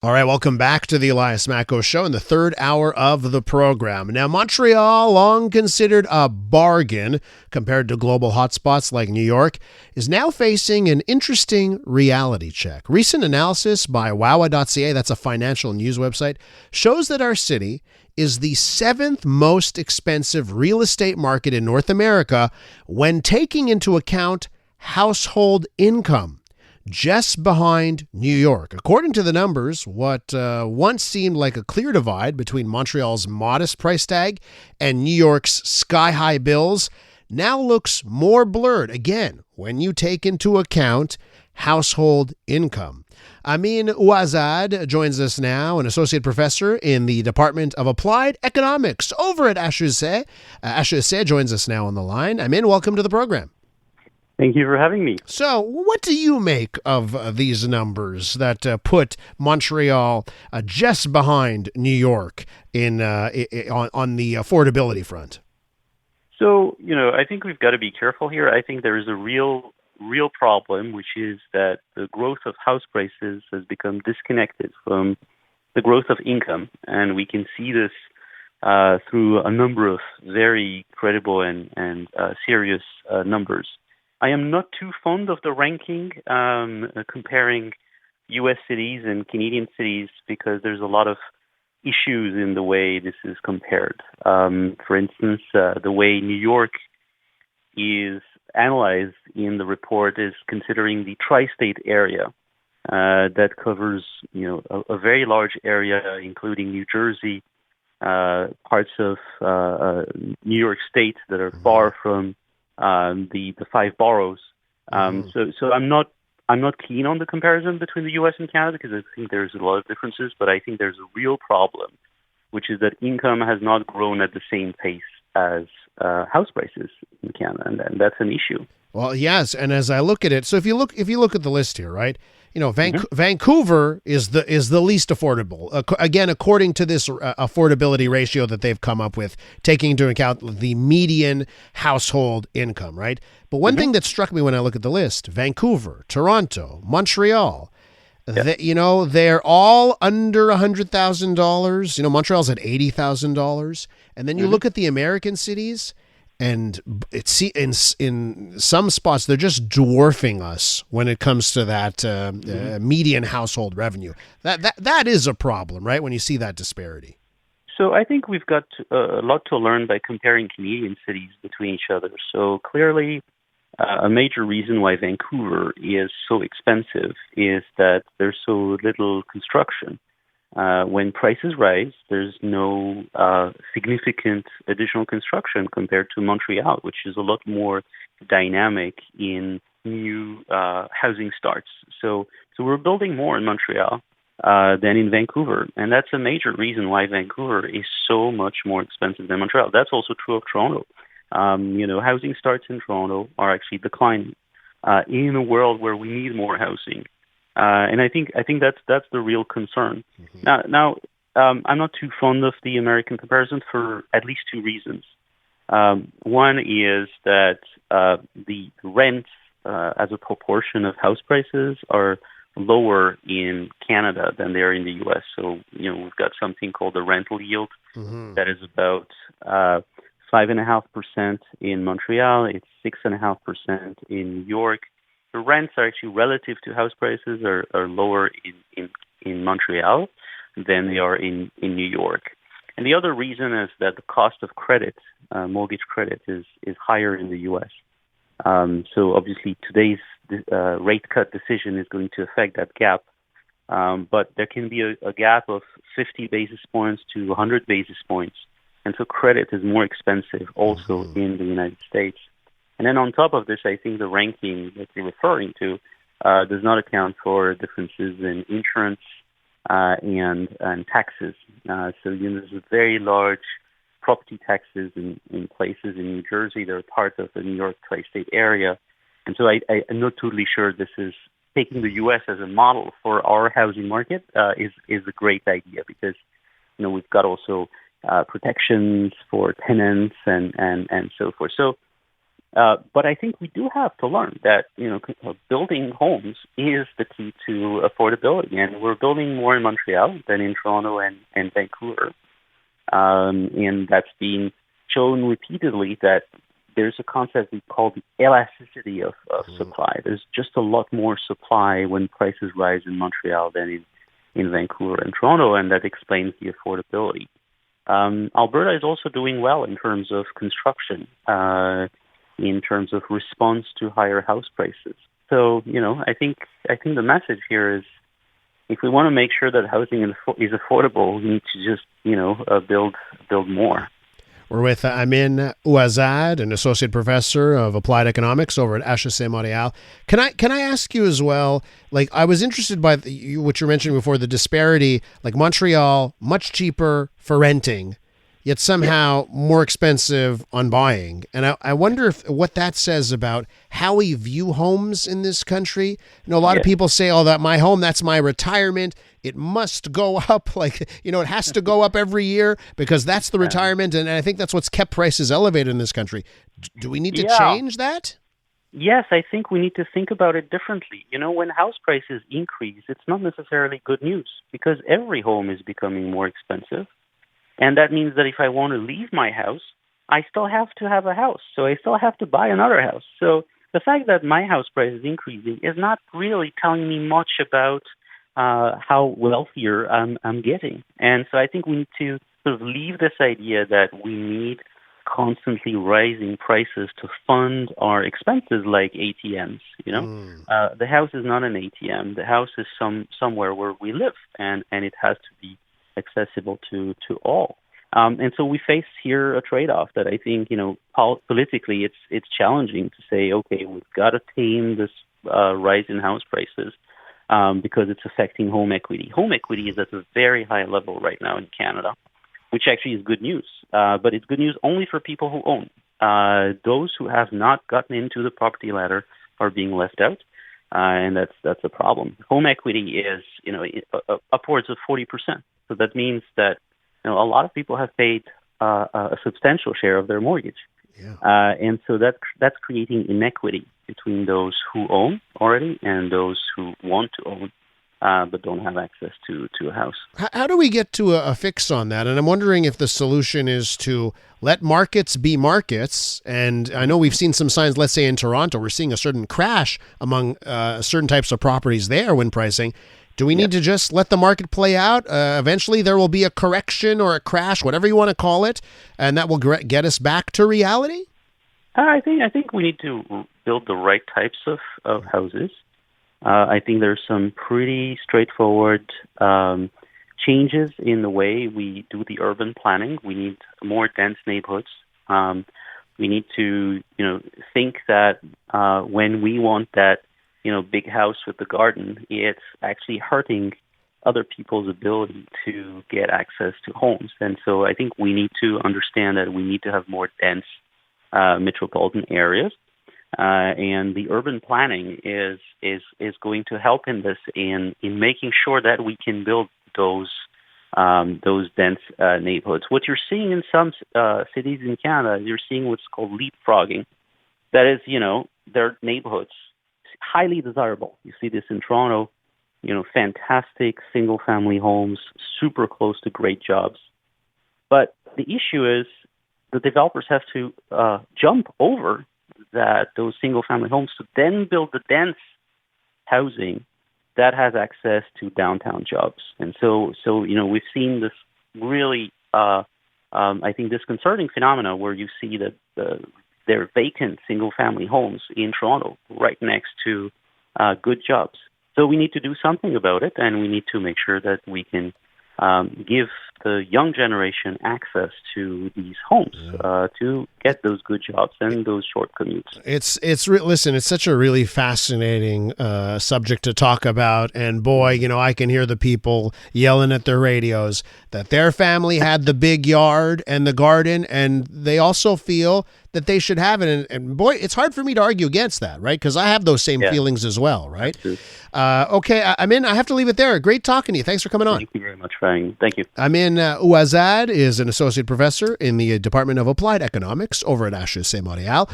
All right, welcome back to the Elias Macko Show in the third hour of the program. Now, Montreal, long considered a bargain compared to global hotspots like New York, is now facing an interesting reality check. Recent analysis by Ouazad.ca, that's a financial news website, shows that our city is the seventh most expensive real estate market in North America when taking into account household income, just behind New York. According to the numbers, what once seemed like a clear divide between Montreal's modest price tag and New York's sky-high bills now looks more blurred, again, when you take into account household income. Amine Ouazad joins us now, an associate professor in the Department of Applied Economics over at HEC. HEC joins us now on the line. Amine, welcome to the program. Thank you for having me. So, what do you make of these numbers that put Montreal just behind New York on the affordability front? So, I think we've got to be careful here. I think there is a real problem, which is that the growth of house prices has become disconnected from the growth of income, and we can see this through a number of very credible and serious numbers. I am not too fond of the ranking comparing U.S. cities and Canadian cities because there's a lot of issues in the way this is compared. For instance, the way New York is analyzed in the report is considering the tri-state area that covers, a very large area, including New Jersey, parts of New York State that are far from the five boroughs. So I'm not keen on the comparison between the U.S. and Canada because I think there's a lot of differences, but I think there's a real problem, which is that income has not grown at the same pace as house prices in Canada, and that's an issue. Well, yes, and as I look at it, so if you look at the list here, right? Vancouver is the least affordable. Again, according to this affordability ratio that they've come up with, taking into account the median household income, right? But one thing that struck me when I look at the list: Vancouver, Toronto, Montreal. They're all under $100,000. Montreal's at $80,000, and then you look at the American cities. And in some spots, they're just dwarfing us when it comes to that median household revenue. That is a problem, right? When you see that disparity. So I think we've got a lot to learn by comparing Canadian cities between each other. So clearly, a major reason why Vancouver is so expensive is that there's so little construction. When prices rise, there's no significant additional construction compared to Montreal, which is a lot more dynamic in new housing starts. So we're building more in Montreal than in Vancouver, and that's a major reason why Vancouver is so much more expensive than Montreal. That's also true of Toronto. Housing starts in Toronto are actually declining in a world where we need more housing. And I think that's the real concern. Now, I'm not too fond of the American comparison for at least two reasons. One is that the rents as a proportion of house prices are lower in Canada than they are in the U.S. So we've got something called the rental yield that is about 5.5% in Montreal. It's 6.5% in New York. The rents are actually relative to house prices are lower in Montreal than they are in New York. And the other reason is that the cost of credit, mortgage credit, is higher in the U.S. So obviously today's rate cut decision is going to affect that gap. But there can be a gap of 50 basis points to 100 basis points. And so credit is more expensive also in the United States. And then on top of this, I think the ranking that you're referring to does not account for differences in insurance and taxes. So there's a very large property taxes in places in New Jersey that are part of the New York tri-state area. And so I'm not totally sure this is taking the U.S. as a model for our housing market is a great idea because we've got also protections for tenants and so forth. So But I think we do have to learn that building homes is the key to affordability, and we're building more in Montreal than in Toronto and Vancouver, and that's been shown repeatedly that there's a concept we call the elasticity of supply. There's just a lot more supply when prices rise in Montreal than in Vancouver and Toronto, and that explains the affordability. Alberta is also doing well in terms of construction, in terms of response to higher house prices. So, I think the message here is, if we want to make sure that housing is affordable, we need to just, build more. We're with Amine Ouazad, an associate professor of applied economics over at HEC Montreal. Can I ask you as well? Like, I was interested by what you mentioned before, the disparity. Like Montreal, much cheaper for renting, yet somehow more expensive on buying. And I wonder what that says about how we view homes in this country. A lot of people say, "Oh, that my home, that's my retirement. It must go up, it has to go up every year because that's the retirement." And I think that's what's kept prices elevated in this country. Do we need to change that? Yes, I think we need to think about it differently. When house prices increase, it's not necessarily good news because every home is becoming more expensive. And that means that if I want to leave my house, I still have to have a house. So I still have to buy another house. So the fact that my house price is increasing is not really telling me much about how wealthier I'm getting. And so I think we need to sort of leave this idea that we need constantly rising prices to fund our expenses like ATMs. The house is not an ATM. The house is somewhere where we live, and it has to be accessible to all. And so we face here a trade-off that I think, politically it's challenging to say, okay, we've got to tame this rise in house prices because it's affecting home equity. Home equity is at a very high level right now in Canada, which actually is good news. But it's good news only for people who own. Those who have not gotten into the property ladder are being left out. And that's a problem. Home equity is, upwards of 40%. So that means that, a lot of people have paid a substantial share of their mortgage. Yeah. And so that's creating inequity between those who own already and those who want to own but don't have access to a house. How do we get to a fix on that? And I'm wondering if the solution is to let markets be markets. And I know we've seen some signs, let's say in Toronto, we're seeing a certain crash among certain types of properties there when pricing. Do we need to just let the market play out? Eventually there will be a correction or a crash, whatever you want to call it, and that will get us back to reality? I think we need to build the right types of houses. I think there's some pretty straightforward changes in the way we do the urban planning. We need more dense neighborhoods. We need to, think that when we want that, big house with the garden, it's actually hurting other people's ability to get access to homes. And so I think we need to understand that we need to have more dense metropolitan areas. And the urban planning is going to help in this in making sure that we can build those dense neighborhoods. What you're seeing in some cities in Canada, you're seeing what's called leapfrogging. That is, their neighborhoods highly desirable. You see this in Toronto. Fantastic single-family homes, super close to great jobs. But the issue is the developers have to jump over those single-family homes to then build the dense housing that has access to downtown jobs. And so we've seen this really, I think, disconcerting phenomena where you see that there are vacant single-family homes in Toronto right next to good jobs. So we need to do something about it, and we need to make sure that we can give the young generation access to these homes to get those good jobs and those short commutes. Listen, it's such a really fascinating subject to talk about. And boy, I can hear the people yelling at their radios that their family had the big yard and the garden, and they also feel that they should have it. And boy, it's hard for me to argue against that, right? Because I have those same feelings as well, right? Okay, Amine, I have to leave it there. Great talking to you. Thanks for coming on. Thank you very much, Ryan. Thank you. Amine Ouazad is an associate professor in the Department of Applied Economics over at HEC Montreal.